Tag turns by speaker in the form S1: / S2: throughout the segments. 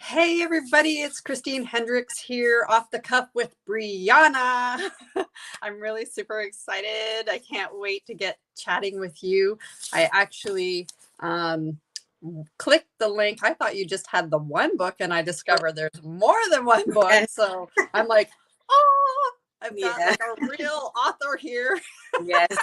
S1: Hey everybody, it's Christine Hendricks here off the cuff with BreYanna. I'm really super excited. I can't wait to get chatting with you. I actually clicked the link. I thought you just had the one book, and I discovered there's more than one book.
S2: Yes.
S1: So I'm like, oh, I've got
S2: Yeah.
S1: like a real author here.
S2: Yes.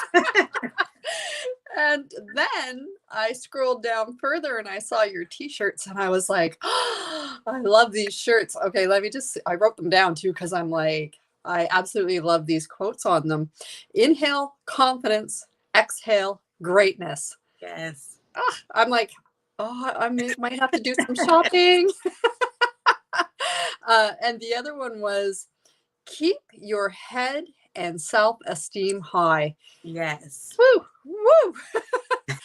S1: And then I scrolled down further and I saw your t-shirts and I was like, oh, I love these shirts. Okay, I wrote them down too because I'm like, I absolutely love these quotes on them. Inhale, confidence, exhale, greatness.
S2: Yes.
S1: I'm like, oh, might have to do some shopping. And the other one was keep your head and self-esteem high.
S2: Yes.
S1: Woo, woo.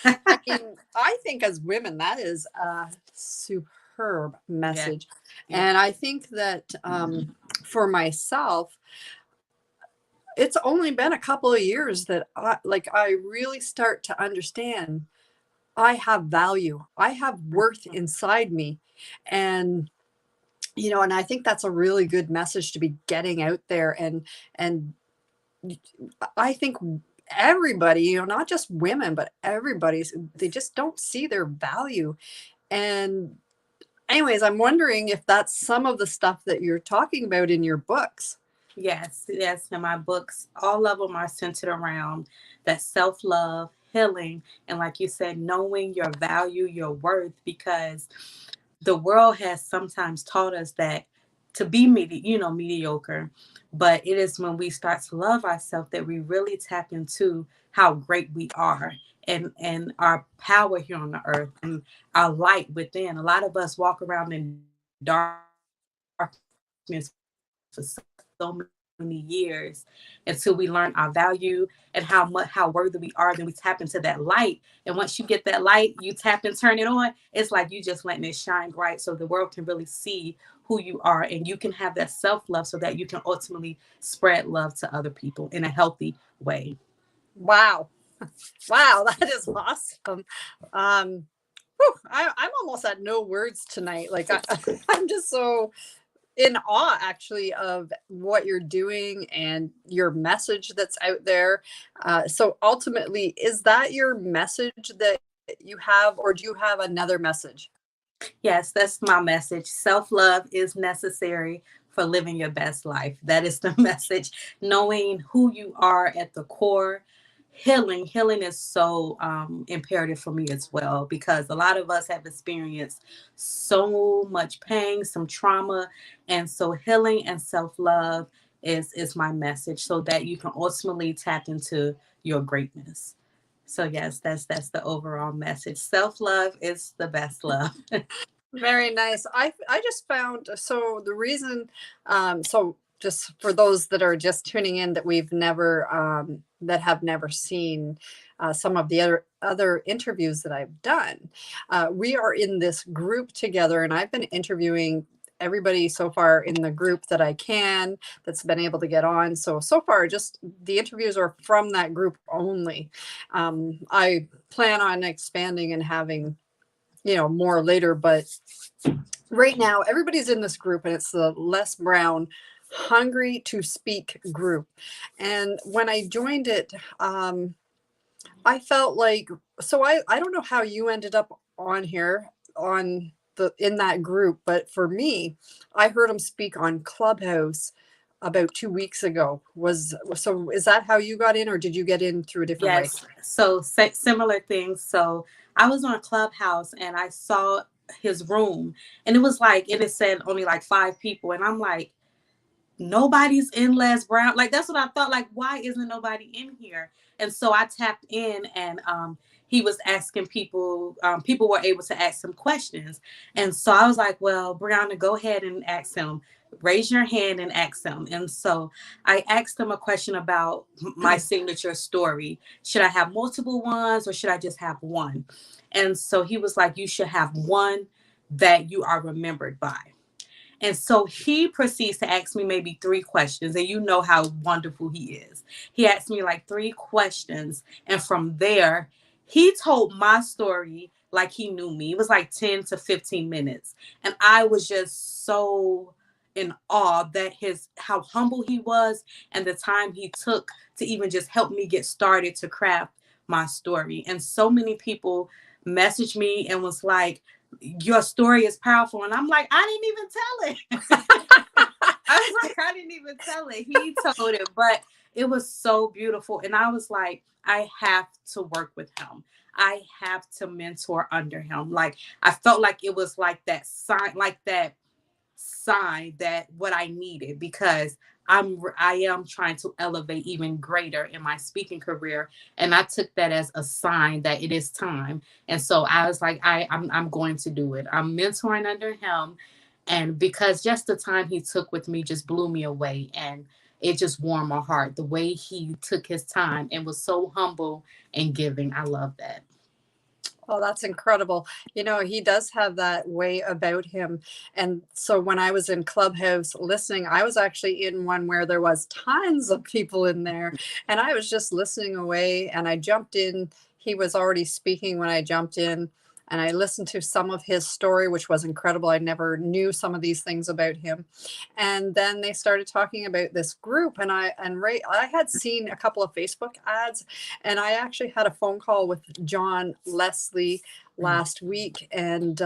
S1: I mean, I think as women, that is a superb
S2: Yes.
S1: message.
S2: Yeah.
S1: And I think that for myself, it's only been a couple of years that I really start to understand I have value. I have worth inside me. And and I think that's a really good message to be getting out there, and I think everybody, not just women, but everybody's, they just don't see their value. And anyways, I'm wondering if that's some of the stuff that you're talking about in your books.
S2: Yes. Yes. And my books, all of them are centered around that self-love, healing, and like you said, knowing your value, your worth, because the world has sometimes taught us that to be mediocre, but it is when we start to love ourselves that we really tap into how great we are, and our power here on the earth, and our light within. A lot of us walk around in darkness for so many years until we learn our value and how worthy we are. Then we tap into that light, and once you get that light, you tap and turn it on. It's like you just letting it shine bright, so the world can really see who you are, and you can have that self love, so that you can ultimately spread love to other people in a healthy way.
S1: Wow. Wow, that is awesome. Whew, I'm almost at no words tonight. I'm just so in awe actually of what you're doing and your message that's out there. So ultimately, is that your message that you have, or do you have another message?
S2: Yes, that's my message. Self love is necessary for living your best life. That is the message. Knowing who you are at the core. Healing is so imperative for me as well, because a lot of us have experienced so much pain, some trauma, and so healing and self love is my message, so that you can ultimately tap into your greatness. So yes, that's the overall message. Self love is the best love.
S1: Very nice. I just found, so the reason, so just for those that are just tuning in, that we've never that have never seen some of the other interviews that I've done, we are in this group together, and I've been interviewing everybody so far in the group that I can, that's been able to get on. So far, just the interviews are from that group only. I plan on expanding and having more later, but right now everybody's in this group, and it's the Les Brown Hungry to Speak group. And when I joined it, I felt like, so I don't know how you ended up on here on the in that group, but for me, I heard him speak on Clubhouse about 2 weeks ago. So is that how you got in, or did you get in through a different way?
S2: Yes. So similar things. So I was on Clubhouse and I saw his room, and it was like it had said only like 5 people, and I'm like, nobody's in Les Brown. Like that's what I thought. Like, why isn't nobody in here? And so I tapped in, and he was asking people. People were able to ask him questions, and so I was like, well, BreYanna, go ahead and ask him. Raise your hand and ask him. And so I asked him a question about my signature story. Should I have multiple ones, or should I just have one? And so he was like, you should have one that you are remembered by. And so he proceeds to ask me maybe 3 questions. And you know how wonderful he is. He asked me like 3 questions. And from there, he told my story like he knew me. It was like 10 to 15 minutes. And I was just so in awe that how humble he was and the time he took to even just help me get started to craft my story. And so many people messaged me and was like, your story is powerful. And I'm like, I didn't even tell it. I was like, I didn't even tell it. He told it, but it was so beautiful. And I was like, I have to work with him. I have to mentor under him. Like, I felt like it was like that sign that what I needed, because I am trying to elevate even greater in my speaking career, and I took that as a sign that it is time. And so I was like, I'm going to do it. I'm mentoring under him, and because just the time he took with me just blew me away, and it just warmed my heart. The way he took his time and was so humble and giving, I love that.
S1: Oh, that's incredible. You know, he does have that way about him. And so when I was in Clubhouse listening, I was actually in one where there was tons of people in there, and I was just listening away, and I jumped in. He was already speaking when I jumped in, and I listened to some of his story, which was incredible. I never knew some of these things about him. And then they started talking about this group, and I had seen a couple of Facebook ads, and I actually had a phone call with John Leslie last week, and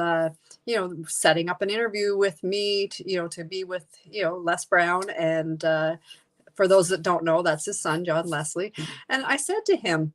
S1: setting up an interview with me to be with Les Brown. And for those that don't know, that's his son, John Leslie. And I said to him,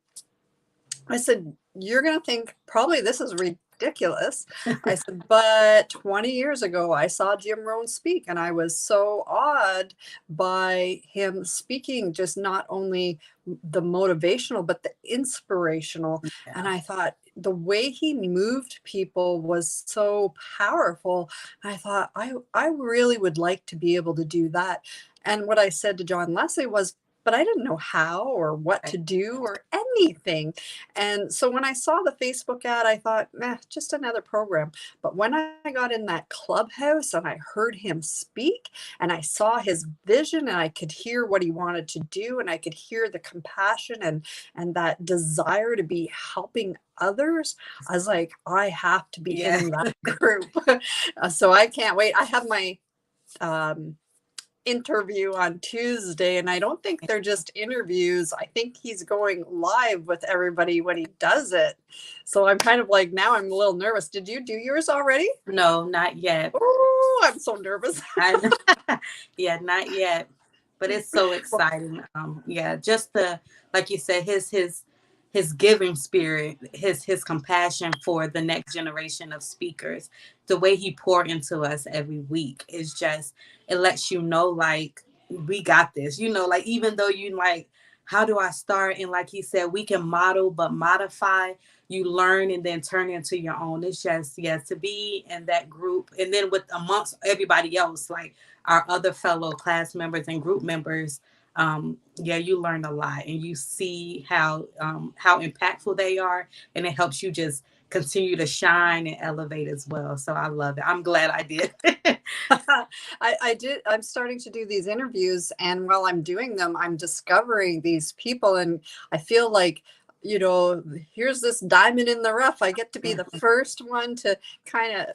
S1: I said, you're going to think probably this is ridiculous. I said, but 20 years ago, I saw Jim Rohn speak, and I was so awed by him speaking, just not only the motivational, but the inspirational.
S2: Yeah.
S1: And I thought the way he moved people was so powerful. I thought, I really would like to be able to do that. And what I said to John Leslie was, but I didn't know how or what to do or anything. And so when I saw the Facebook ad, I thought, just another program. But when I got in that Clubhouse and I heard him speak and I saw his vision and I could hear what he wanted to do, and I could hear the compassion and that desire to be helping others, I was like, I have to be in that group. So I can't wait. I have my interview on Tuesday, and I don't think they're just interviews. I think he's going live with everybody when he does it. So I'm kind of like, now I'm a little nervous. Did you do yours already?
S2: No, not yet.
S1: Oh, I'm so nervous.
S2: Yeah, not yet. But it's so exciting. Just like you said, his giving spirit, his compassion for the next generation of speakers, the way he poured into us every week is just, it lets you know, like, we got this, like, even though you like, how do I start? And like he said, we can model, but modify. You learn and then turn it into your own. It's just, to be in that group. And then with amongst everybody else, like our other fellow class members and group members, you learn a lot, and you see how impactful they are, and it helps you just continue to shine and elevate as well. So I love it. I'm glad I did.
S1: I did. I'm starting to do these interviews, and while I'm doing them, I'm discovering these people, and I feel like, here's this diamond in the rough. I get to be the first one to kind of,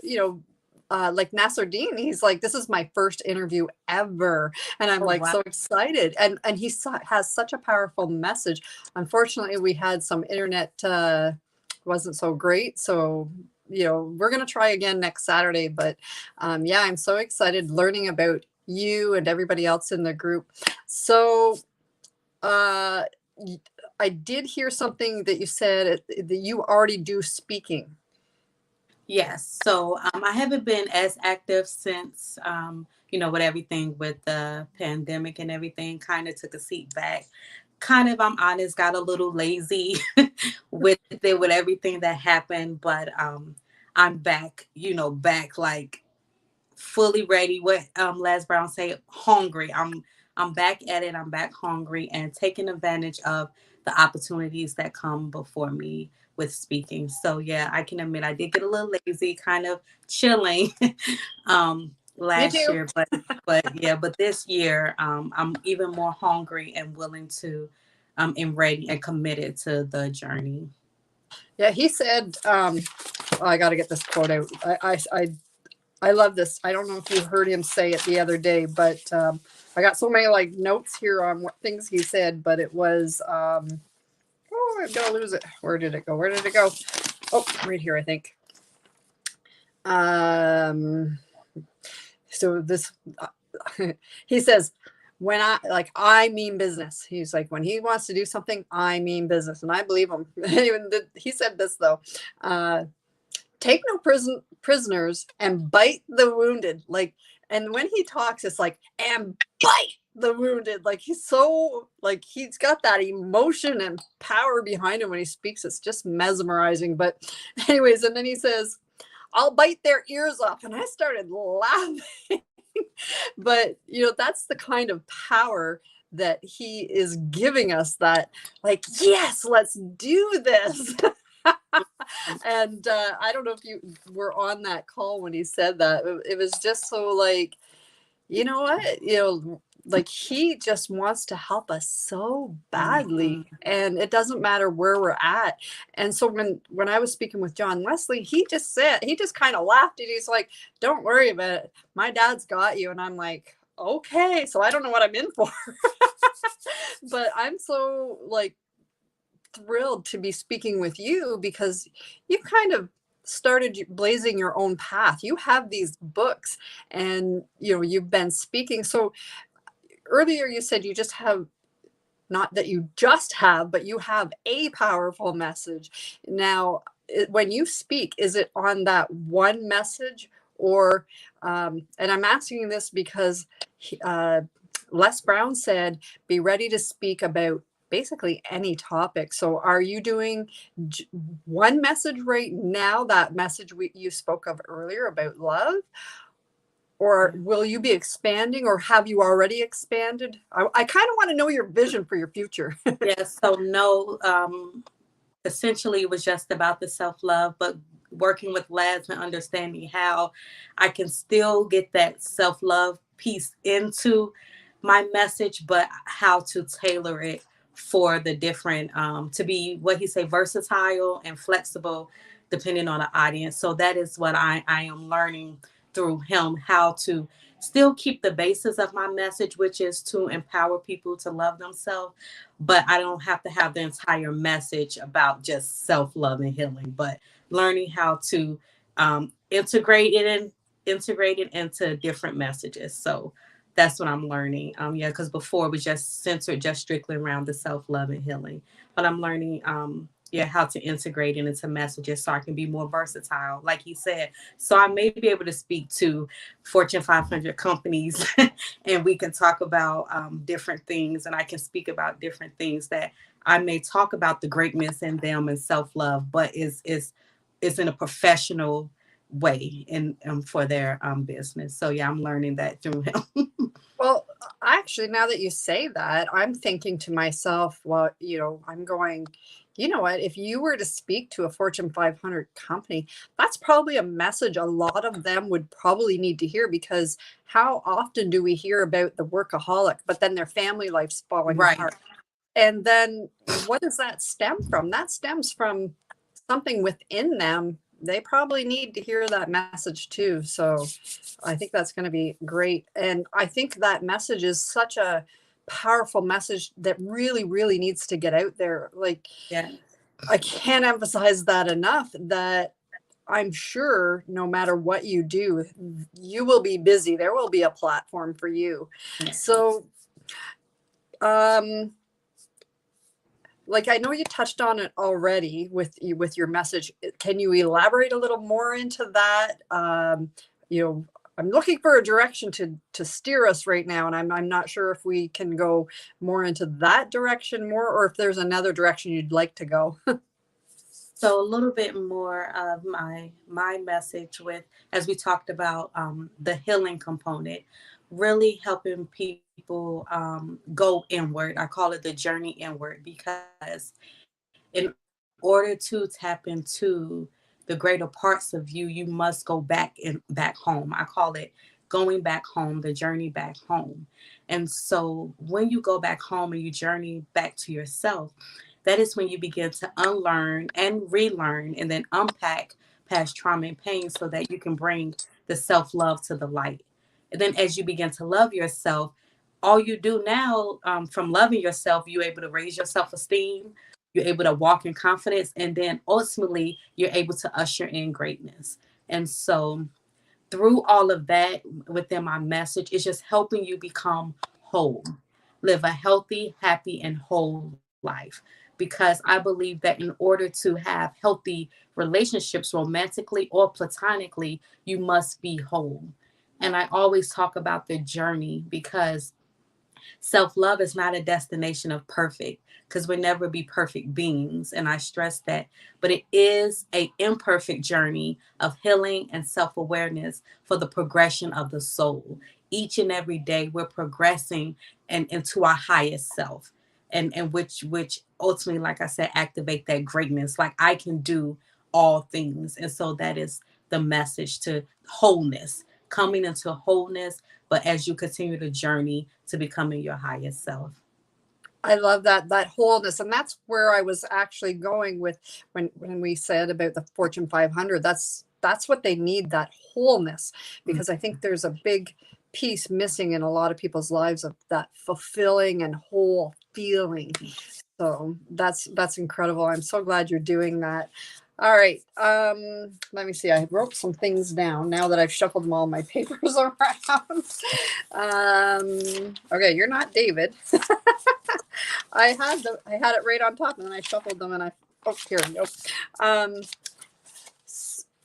S1: like Nasruddin, he's like, this is my first interview ever. And I'm like, wow, so excited. And he has such a powerful message. Unfortunately, we had some internet, wasn't so great. So, we're going to try again next Saturday. But I'm so excited learning about you and everybody else in the group. So I did hear something that you said that you already do speaking.
S2: Yes. So I haven't been as active since, with everything with the pandemic and everything, kind of took a seat back. Kind of, I'm honest, got a little lazy with it, with everything that happened. But I'm back, back like fully ready. What Les Brown say, hungry. I'm back at it. I'm back hungry and taking advantage of the opportunities that come before me with speaking. So I can admit I did get a little lazy, kind of chilling last year, but this year I'm even more hungry and willing to and ready and committed to the journey.
S1: Yeah, he said, oh, I got to get this quote out. I love this. I don't know if you heard him say it the other day, but I got so many like notes here on what things he said, but it was, oh, I'm going to lose it. Where did it go? Where did it go? Oh, right here, I think. So this, he says, when I mean business. He's like, when he wants to do something, I mean business. And I believe him. He said this though, take no prisoners and bite the wounded. Like, and when he talks, it's like, and bite the wounded. Like he's so, like, he's got that emotion and power behind him when he speaks. It's just mesmerizing. But anyways, and then he says, I'll bite their ears off. And I started laughing. But that's the kind of power that he is giving us, that like, yes, let's do this. And I don't know if you were on that call when he said that. It was just so like, you know what, like he just wants to help us so badly, and it doesn't matter where we're at. And so when I was speaking with John Wesley, he just kind of laughed, and he's like, don't worry about it, my dad's got you. And I'm like, okay, so I don't know what I'm in for. But I'm so like thrilled to be speaking with you, because you kind of started blazing your own path. You have these books, and you've been speaking. So earlier you said you just have, not that you just have, but you have a powerful message. Now, when you speak, is it on that one message, or and I'm asking this because Les Brown said, be ready to speak about basically any topic. So are you doing one message right now, that message you spoke of earlier about love? Or will you be expanding, or have you already expanded? I kind of want to know your vision for your future.
S2: Yes. So no, essentially it was just about the self-love, but working with lads and understanding how I can still get that self-love piece into my message, but how to tailor it for the different, to be, what he say, versatile and flexible depending on the audience. So that is what I am learning through him, how to still keep the basis of my message, which is to empower people to love themselves. But I don't have to have the entire message about just self-love and healing, but learning how to integrate it into different messages. So that's what I'm learning. Yeah, because before it was just centered just strictly around the self-love and healing. But I'm learning yeah, how to integrate it into messages so I can be more versatile, like he said. So I may be able to speak to Fortune 500 companies and we can talk about different things, and I can speak about different things that I may talk about the greatness in them and self-love, but is in a professional way in for their business. So yeah, I'm learning that through him.
S1: Well, actually, now that you say that, I'm thinking to myself, well, I'm going, you know what, if you were to speak to a Fortune 500 company, that's probably a message a lot of them would probably need to hear, because how often do we hear about the workaholic, but then their family life's falling
S2: Right.
S1: apart? And then what does that stem from? That stems from something within them. They probably need to hear that message too. So I think that's going to be great. And I think that message is such a powerful message that really, really needs to get out there. Like,
S2: Yeah.
S1: I can't emphasize that enough, that I'm sure no matter what you do, you will be busy. There will be a platform for you.
S2: Yeah.
S1: So, like, I know you touched on it already with your message. Can you elaborate a little more into that? I'm looking for a direction to steer us right now, and I'm not sure if we can go more into that direction more, or if there's another direction you'd like to go.
S2: So a little bit more of my message with, as we talked about, the healing component, really helping people go inward. I call it the journey inward, because in order to tap into the greater parts of you, you must go back home. I call it going back home, the journey back home. And so when you go back home and you journey back to yourself, that is when you begin to unlearn and relearn and then unpack past trauma and pain so that you can bring the self-love to the light. And then as you begin to love yourself, all you do now, from loving yourself, you're able to raise your self-esteem, you're able to walk in confidence, and then ultimately you're able to usher in greatness. And so through all of that, within my message, it's just helping you become whole, live a healthy, happy, and whole life. Because I believe that in order to have healthy relationships, romantically or platonically, you must be whole. And I always talk about the journey, because self-love is not a destination of perfect, because we'll never be perfect beings, and I stress that. But it is a imperfect journey of healing and self-awareness for the progression of the soul. Each and every day we're progressing and into our highest self, and which ultimately, like I said, activate that greatness. Like, I can do all things. And so that is the message, to wholeness, coming into wholeness, but as you continue the journey to becoming your highest self.
S1: I love that wholeness, and that's where I was actually going with when we said about the Fortune 500. That's what they need, that wholeness, because I think there's a big piece missing in a lot of people's lives of that fulfilling and whole feeling. So that's incredible. I'm so glad you're doing that. All right. Let me see. I wrote some things down now that I've shuffled them all my papers around. Okay, you're not David. I had it right on top, and then I shuffled them, and here we go.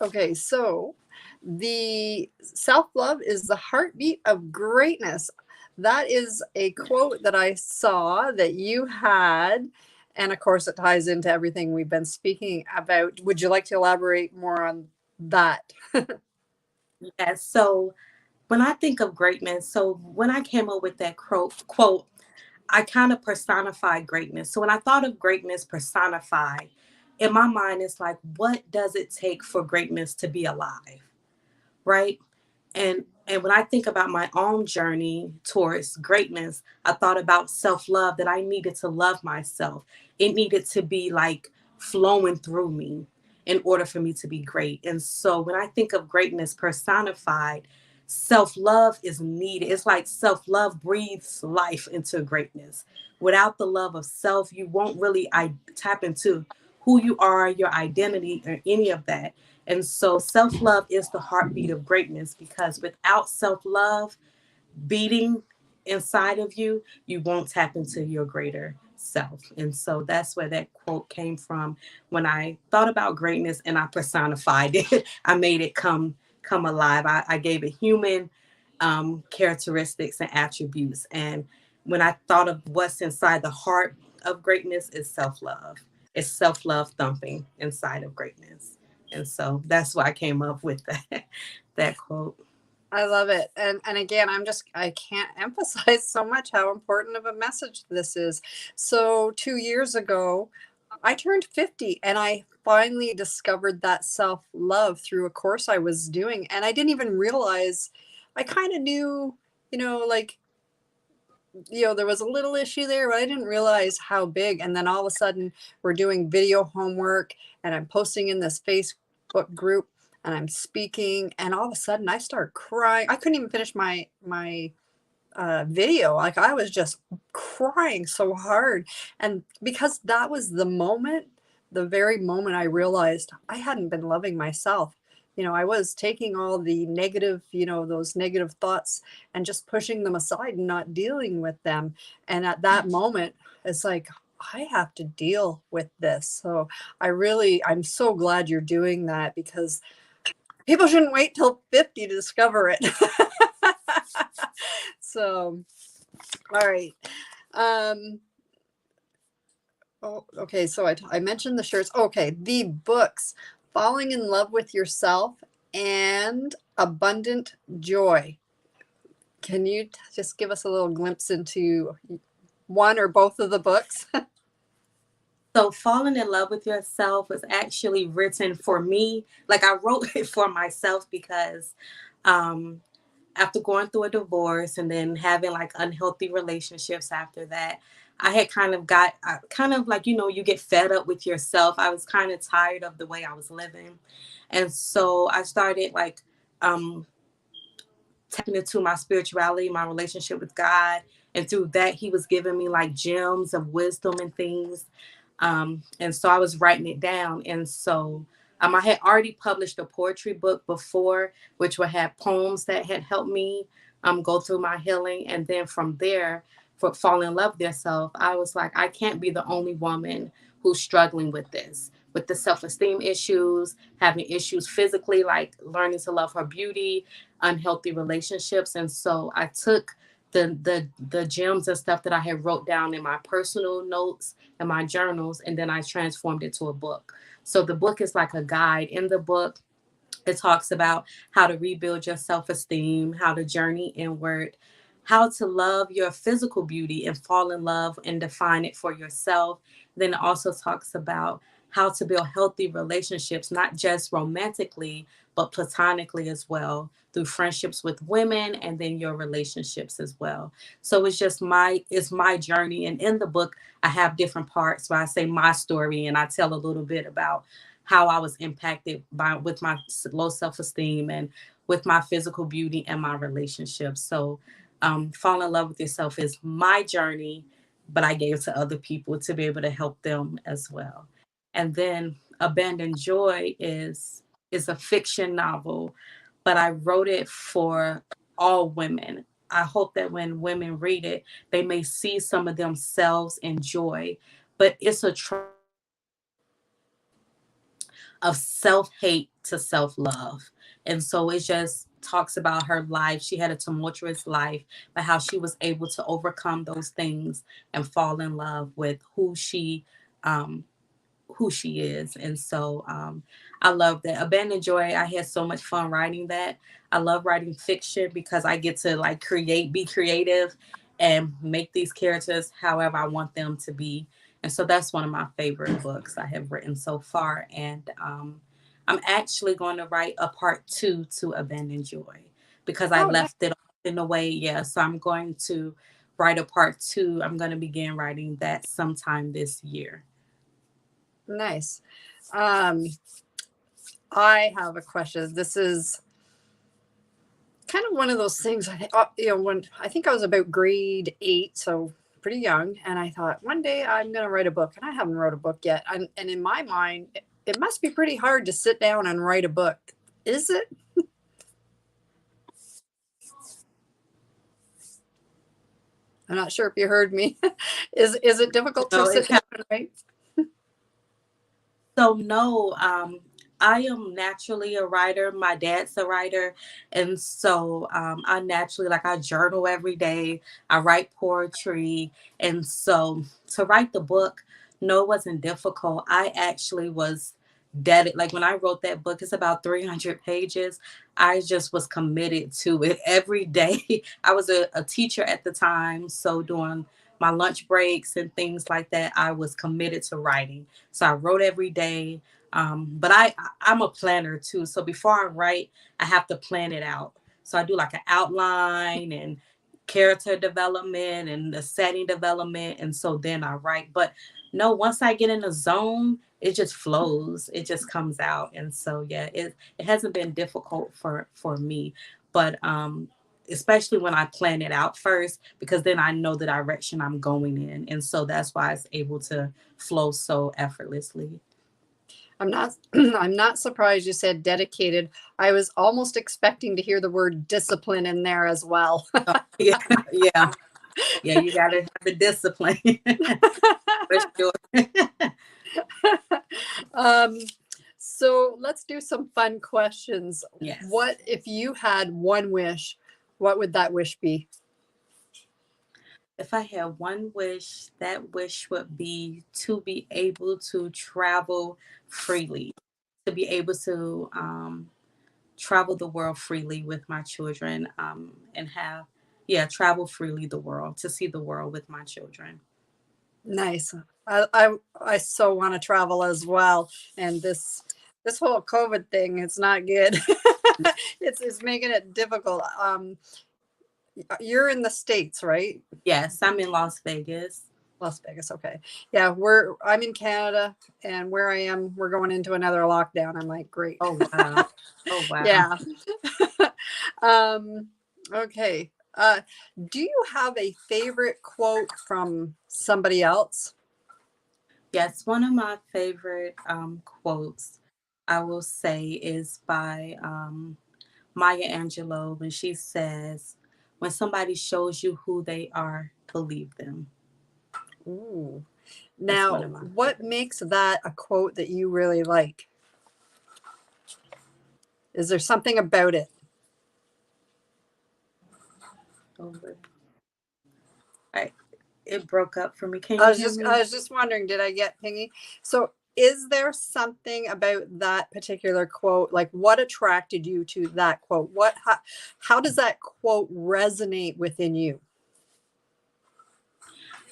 S1: Okay, so the self-love is the heartbeat of greatness. That is a quote that I saw that you had, and of course it ties into everything we've been speaking about. Would you like to elaborate more on that?
S2: Yes. So when I think of greatness, so when I came up with that quote, I kind of personified greatness. So when I thought of greatness personified, in my mind, it's like, what does it take for greatness to be alive? Right. And when I think about my own journey towards greatness, I thought about self-love, that I needed to love myself. It needed to be like flowing through me in order for me to be great. And so when I think of greatness personified, self-love is needed. It's like self-love breathes life into greatness. Without the love of self, you won't really tap into who you are, your identity, or any of that. And so self-love is the heartbeat of greatness, because without self-love beating inside of you, you won't tap into your greater self. And so that's where that quote came from. When I thought about greatness and I personified it, I made it come alive. I gave it human characteristics and attributes. And when I thought of what's inside the heart of greatness, is self-love. It's self-love thumping inside of greatness. And so that's why I came up with that quote.
S1: I love it. And again, I can't emphasize so much how important of a message this is. So 2 years ago, I turned 50, and I finally discovered that self-love through a course I was doing. And I didn't even realize, I kind of knew, like, there was a little issue there, but I didn't realize how big. And then all of a sudden, we're doing video homework, and I'm posting in this Facebook group, and I'm speaking, and all of a sudden I start crying. I couldn't even finish my video. Like, I was just crying so hard. And because that was the very moment I realized I hadn't been loving myself. I was taking all the negative, those negative thoughts, and just pushing them aside and not dealing with them. And at that moment, it's like, I have to deal with this. So I'm so glad you're doing that, because people shouldn't wait till 50 to discover it. So, all right. Oh, okay. So I mentioned the shirts. Okay. The books, Falling in Love with Yourself and Abundant Joy. Can you just give us a little glimpse into one or both of the books?
S2: So falling in love with yourself was actually written for me. Like, I wrote it for myself because after going through a divorce and then having like unhealthy relationships after that, I had kind of like, you get fed up with yourself. I was kind of tired of the way I was living. And so I started like um, tapping into my spirituality, my relationship with God. And through that, he was giving me like gems of wisdom and things. And so I was writing it down. And so I had already published a poetry book before, which would have poems that had helped me go through my healing. And then from there, for Fall in Love with Yourself, I was like, I can't be the only woman who's struggling with this, with the self-esteem issues, having issues physically, like learning to love her beauty, unhealthy relationships. And so I took the gems and stuff that I had wrote down in my personal notes and my journals, and then I transformed it to a book. So the book is like a guide. In the book, it talks about how to rebuild your self-esteem, how to journey inward, how to love your physical beauty and fall in love and define it for yourself. Then it also talks about how to build healthy relationships, not just romantically, but platonically as well, through friendships with women and then your relationships as well. So it's my journey. And in the book, I have different parts where I say my story and I tell a little bit about how I was impacted with my low self-esteem and with my physical beauty and my relationships. So fall in love with yourself is my journey, but I gave to other people to be able to help them as well. And then Abandoned Joy is a fiction novel, but I wrote it for all women. I hope that when women read it, they may see some of themselves in joy, but it's a of self-hate to self-love. And so it just talks about her life. She had a tumultuous life, but how she was able to overcome those things and fall in love with um who she is. And so I love that. Abandoned Joy, I had so much fun writing that. I love writing fiction because I get to like be creative and make these characters however I want them to be. And so that's one of my favorite books I have written so far. And I'm actually going to write a part 2 to Abandoned Joy because I
S1: Oh, nice.
S2: left it in a way. Yeah. So I'm going to write a part 2. I'm going to begin writing that sometime this year.
S1: Nice. Um, I have a question. This is kind of one of those things. I think, when I think I was about grade 8, so pretty young, and I thought one day I'm going to write a book, and I haven't wrote a book yet. And in my mind, it must be pretty hard to sit down and write a book. Is it? I'm not sure if you heard me. Is it difficult to
S2: No,
S1: sit down and write?
S2: So no, I am naturally a writer. My dad's a writer, and so I naturally I journal every day. I write poetry, and so to write the book, no, it wasn't difficult. I actually was dedicated. Like when I wrote that book, it's about 300 pages. I just was committed to it every day. I was a teacher at the time, so during my lunch breaks and things like that, I was committed to writing. So I wrote every day. But I'm a planner too. So before I write, I have to plan it out. So I do like an outline and character development and the setting development. And so then I write. But no, once I get in a zone, it just flows. It just comes out. And so yeah, it hasn't been difficult for me. But especially when I plan it out first, because then I know the direction I'm going in. And so that's why it's able to flow so effortlessly.
S1: I'm not I'm not surprised you said dedicated. I was almost expecting to hear the word discipline in there as well.
S2: Yeah, yeah, yeah. You got to have the discipline for sure.
S1: um, so let's do some fun questions.
S2: Yes.
S1: What if you had one wish? What would that wish be?
S2: If I had one wish, that wish would be to be able to travel freely, to be able to travel the world freely with my children, and travel freely the world, to see the world with my children.
S1: Nice. I so want to travel as well. And this whole COVID thing, it's not good. It's making it difficult. You're in the States, right?
S2: Yes, I'm in Las Vegas.
S1: Las Vegas. Okay. Yeah, I'm in Canada, and where I am, we're going into another lockdown. I'm like, great.
S2: Oh wow. Oh wow.
S1: Yeah. um, okay. Do you have a favorite quote from somebody else?
S2: Yes, one of my favorite quotes I will say is by Maya Angelou when she says, "When somebody shows you who they are, believe them."
S1: Ooh.
S2: That's one
S1: Now,
S2: of my
S1: what
S2: favorites.
S1: makes that a quote that you really like? Is there something about it?
S2: Over. I, it broke up for me. Can you hear
S1: I
S2: me?
S1: was just wondering, did I get pingy? So, is there something about that particular quote? Like, what attracted you to that quote? How does that quote resonate within you?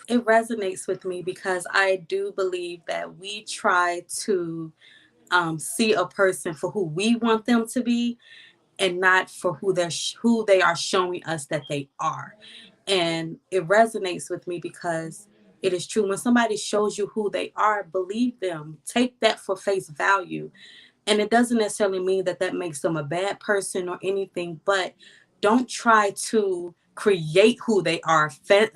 S2: It resonates with me because I do believe that we try to see a person for who we want them to be, and not for who they are showing us that they are. And it resonates with me because it is true. When somebody shows you who they are, believe them. Take that for face value. And it doesn't necessarily mean that that makes them a bad person or anything, but don't try to create who they are,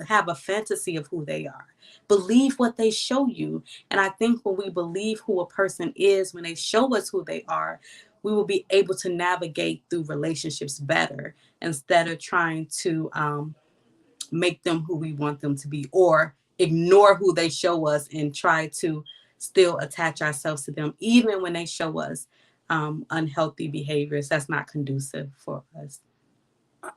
S2: have a fantasy of who they are. Believe what they show you. And I think when we believe who a person is, when they show us who they are, we will be able to navigate through relationships better instead of trying to make them who we want them to be, or ignore who they show us and try to still attach ourselves to them even when they show us unhealthy behaviors that's not conducive for us.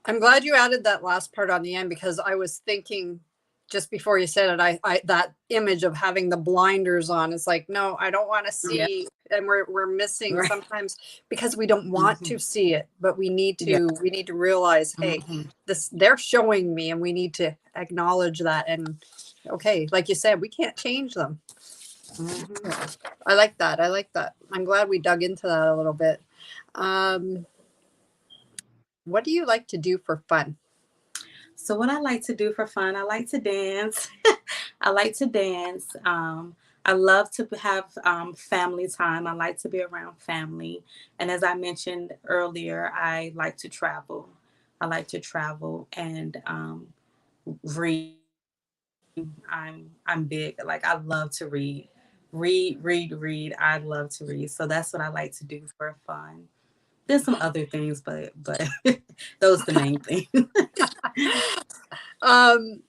S1: I'm glad you added that last part on the end because I was thinking just before you said it, I that image of having the blinders on is like, no, I don't want to
S2: Yeah.
S1: see, and we're missing
S2: Right.
S1: sometimes because we don't want
S2: Mm-hmm.
S1: to see it, but
S2: Yeah.
S1: we need to realize, hey,
S2: Mm-hmm.
S1: this they're showing me, and we need to acknowledge that. And okay, like you said, we can't change them.
S2: Mm-hmm.
S1: I like that. I like that. I'm glad we dug into that a little bit. Um, what do you like to do for fun?
S2: So what I like to do for fun, I like to dance. I like to dance. I love to have family time. I like to be around family. And as I mentioned earlier, I like to travel. I like to travel and read. I'm big. Like I love to read. Read. I love to read. So that's what I like to do for fun. There's some other things, but those are the main things.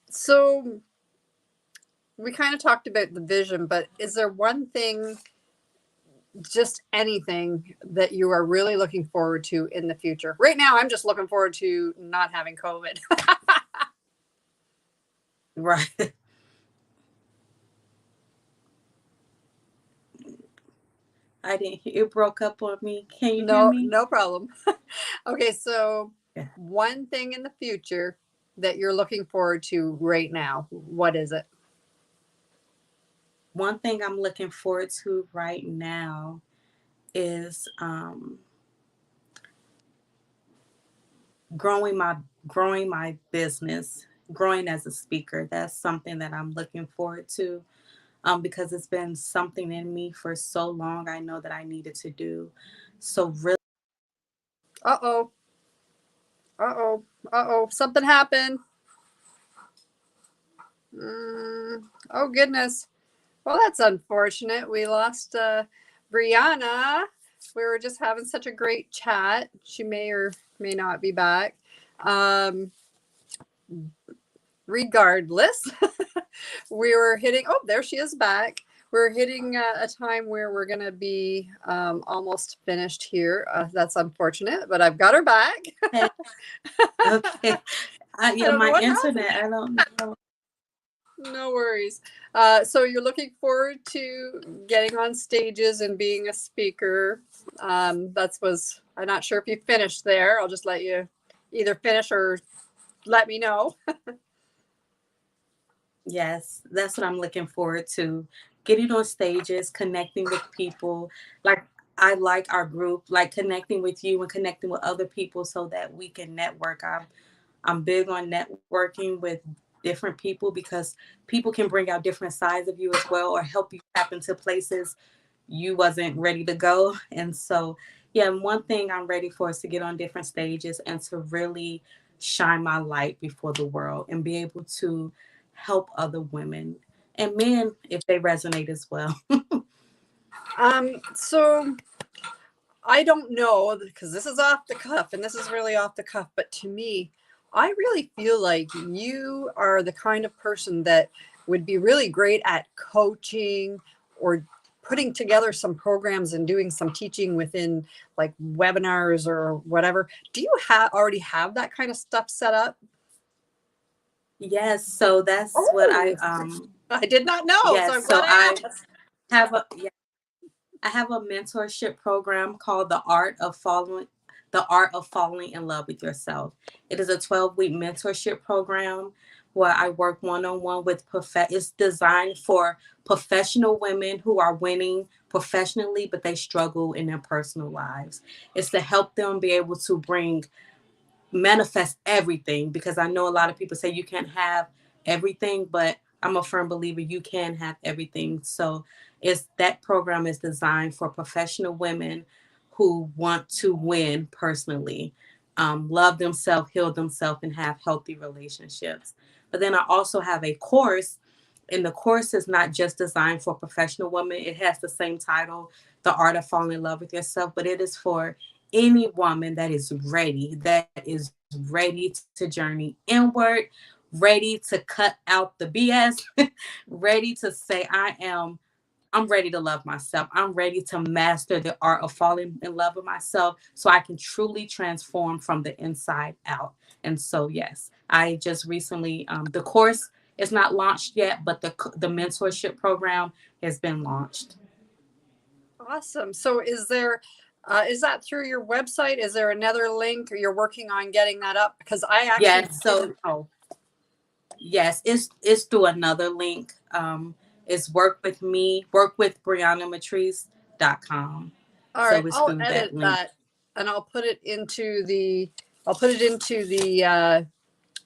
S1: So we kind of talked about the vision, but is there one thing, just anything that you are really looking forward to in the future? Right now, I'm just looking forward to not having COVID.
S2: Right. I didn't hear it broke up on me. Can you hear
S1: No,
S2: me?
S1: no problem. Okay, so
S2: Yeah.
S1: one thing in the future that you're looking forward to right now, what is it?
S2: One thing I'm looking forward to right now is growing my growing my business, growing as a speaker. That's something that I'm looking forward to because it's been something in me for so long. I know that I needed to do. So really,
S1: Uh oh, something happened. Oh goodness. Well, that's unfortunate. We lost BreYanna. We were just having such a great chat. She may or may not be back. Um, Regardless, we were hitting. Oh, there she is back. We're hitting a time where we're going to be almost finished here. That's unfortunate, but I've got her back.
S2: okay, okay.
S1: I
S2: Yeah,
S1: don't know
S2: my
S1: what
S2: internet.
S1: happened.
S2: I don't know.
S1: No worries. So you're looking forward to getting on stages and being a speaker. That's was. I'm not sure if you finished there. I'll just let you either finish or let me know.
S2: Yes, that's what I'm looking forward to. Getting on stages, connecting with people. Like I like our group, like connecting with you and connecting with other people so that we can network. I'm big on networking with different people, because people can bring out different sides of you as well, or help you tap into places you wasn't ready to go. And so, yeah, one thing I'm ready for is to get on different stages and to really shine my light before the world and be able to help other women and men if they resonate as well.
S1: So I don't know, because this is off the cuff and this is really off the cuff, but to me, I really feel like you are the kind of person that would be really great at coaching or putting together some programs and doing some teaching within like webinars or whatever. Do you already have that kind of stuff set up?
S2: Yes, so that's what
S1: Oh, I did not know, so I'm
S2: yes, so
S1: glad I asked.
S2: have a yeah, I have a mentorship program called the Art of Falling in Love with Yourself. It is a 12-week mentorship program where I work one-on-one with it's designed for professional women who are winning professionally, but they struggle in their personal lives. It's to help them be able to manifest everything, because I know a lot of people say you can't have everything, but I'm a firm believer you can have everything. So it's that program is designed for professional women who want to win personally, love themselves, heal themselves, and have healthy relationships. But then I also have a course, and the course is not just designed for professional women. It has the same title, The Art of Falling in Love with Yourself, but it is for any woman that is ready to journey inward, ready to cut out the BS, ready to say, I'm ready to love myself. I'm ready to master the art of falling in love with myself so I can truly transform from the inside out. And so, yes, I just recently, the course is not launched yet, but the mentorship program has been launched.
S1: Awesome. So is that through your website? Is there another link, or you're working on getting that up? Because I actually
S2: Yes.
S1: didn't
S2: So
S1: know.
S2: yes, it's through another link. It's work with BreYanna Mitriece.com.
S1: All right,
S2: So it's
S1: I'll
S2: through that
S1: edit
S2: link.
S1: that and I'll put it into the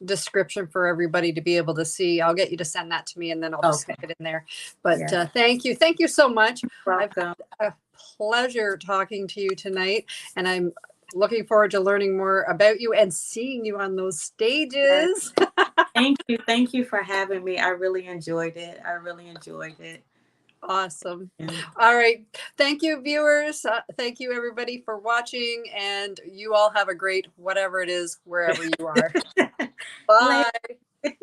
S1: description for everybody to be able to see. I'll get you to send that to me and then I'll just
S2: Okay.
S1: stick it in there. But
S2: Yes.
S1: thank you. Thank you so much. I've
S2: Welcome.
S1: had a pleasure talking to you tonight, and I'm looking forward to learning more about you and seeing you on those
S2: Yes.
S1: stages.
S2: Thank you. Thank you for having me. I really enjoyed it. I really enjoyed it.
S1: Awesome.
S2: Yeah.
S1: All right. Thank you, viewers. Thank you, everybody, for watching. And you all have a great whatever it is, wherever you are.
S2: Later.
S1: Bye.